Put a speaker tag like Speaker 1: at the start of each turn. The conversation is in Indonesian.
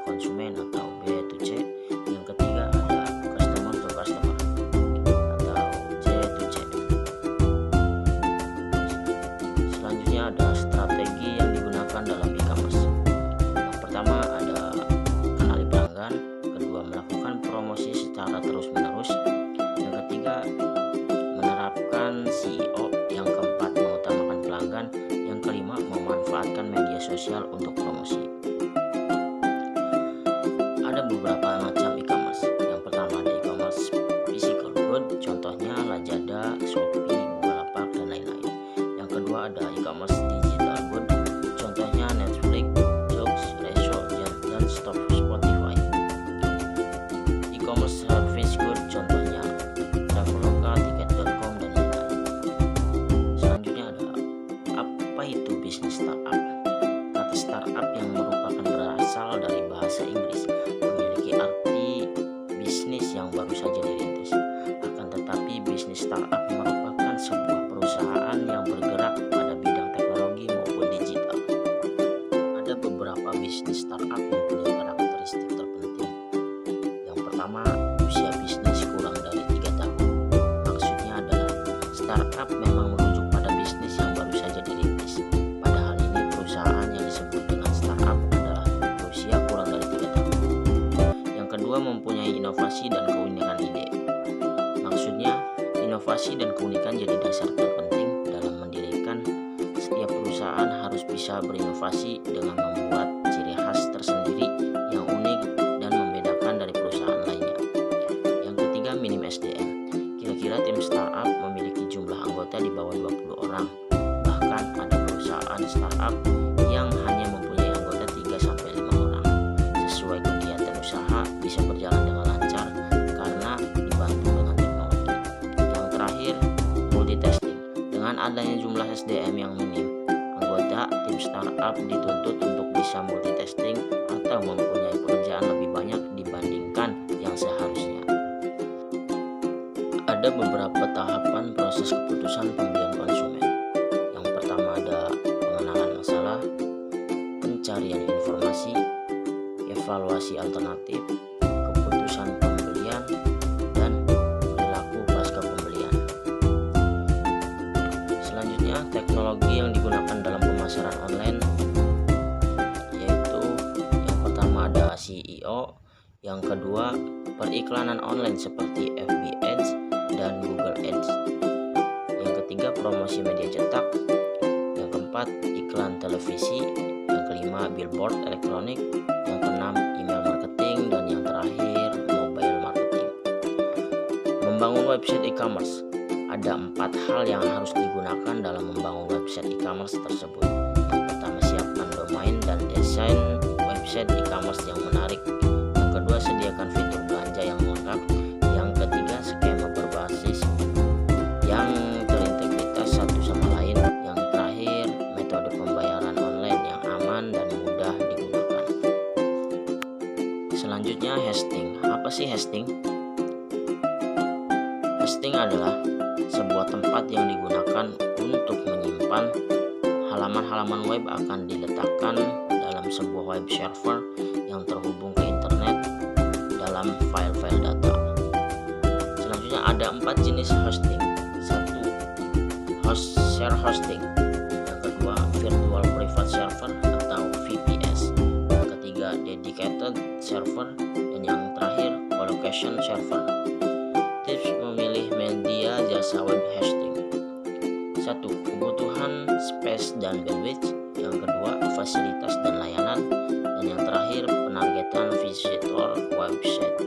Speaker 1: konsumen atau B2C. Yang ketiga ada customer to customer atau C2C. Selanjutnya ada strategi yang digunakan dalam e-commerce. Yang pertama ada kenali pelanggan, kedua melakukan promosi secara terus-menerus, yang ketiga menerapkan SEO, yang keempat mengutamakan pelanggan, yang kelima memanfaatkan media sosial untuk promosi. Ada beberapa macam e-commerce. Yang pertama ada e-commerce physical good, contohnya Lazada, Shopee, Bukalapak, dan lain-lain. Yang kedua ada e-commerce digital good, contohnya Netflix, Joox, Reso, dan Spotify. E-commerce service good, contohnya Traveloka, Tiket.com, dan lain-lain. Selanjutnya ada apa itu bisnis startup. Kata startup yang merupakan berasal dari bahasa Inggris memiliki arti bisnis yang baru saja dirintis. Akan tetapi bisnis startup merupakan sebuah perusahaan yang bergerak pada bidang teknologi maupun digital. Ada beberapa bisnis startup mempunyai karakteristik terpenting. Yang pertama, usia bisnis kurang dari 3 tahun. Maksudnya adalah startup memang merujuk pada bisnis yang baru saja dirintis. Pada hal ini perusahaan yang disebut dengan startup adalah berusia kurang dari 3 tahun. Yang kedua, mempunyai inovasi dan keunikan ide. Maksudnya, inovasi dan keunikan jadi dasar terpenting dalam mendirikan. Setiap perusahaan harus bisa berinovasi dengan membuat ciri khas tersendiri yang unik dan membedakan dari perusahaan lainnya. Yang ketiga, minim SDM. Kira-kira tim startup memiliki jumlah anggota di bawah 20 orang. Bahkan ada perusahaan startup yang hanya mempunyai anggota 3-5 orang. Sesuai kegiatan usaha bisa berjalan dengan lancar karena dibantu dengan teknologi. Yang terakhir, multitasking. Dengan adanya jumlah SDM yang minim, anggota tim startup dituntut untuk bisa multitasking atau mempunyai pekerjaan lebih banyak dibandingkan yang seharusnya. Ada beberapa tahapan proses keputusan pembelian konsumen. Yang pertama ada pengenalan masalah, pencarian informasi, evaluasi alternatif, keputusan pembelian, dan perilaku pasca pembelian. Selanjutnya, teknologi yang digunakan dalam pemasaran online, yaitu yang pertama ada SEO, yang kedua periklanan online seperti FB Ads dan Google Ads, yang ketiga promosi media cetak, yang keempat iklan televisi, yang kelima billboard elektronik, yang keenam email marketing, dan yang terakhir mobile marketing. Membangun website e-commerce. Ada 4 hal yang harus digunakan dalam membangun website e-commerce tersebut. Yang pertama, siapkan domain dan desain website e-commerce yang menarik. Yang kedua, sediakan fitur belanja yang lengkap. Yang ketiga, skema berbasis yang terintegritas satu sama lain. Yang terakhir, metode pembayaran online yang aman dan mudah digunakan. Selanjutnya, hosting. Apa sih hosting? Hosting adalah sebuah tempat yang digunakan untuk menyimpan halaman-halaman web akan diletakkan dalam sebuah web server yang terhubung ke internet dalam file-file data. Selanjutnya ada 4 jenis hosting. 1. Share hosting. Yang kedua, virtual private server atau VPS. Yang ketiga, dedicated server, dan yang terakhir, colocation server. Tips memilih media jasa web hosting. 1. Kebutuhan space dan bandwidth. Yang kedua, fasilitas dan layanan, dan yang terakhir, penargetan visitor website.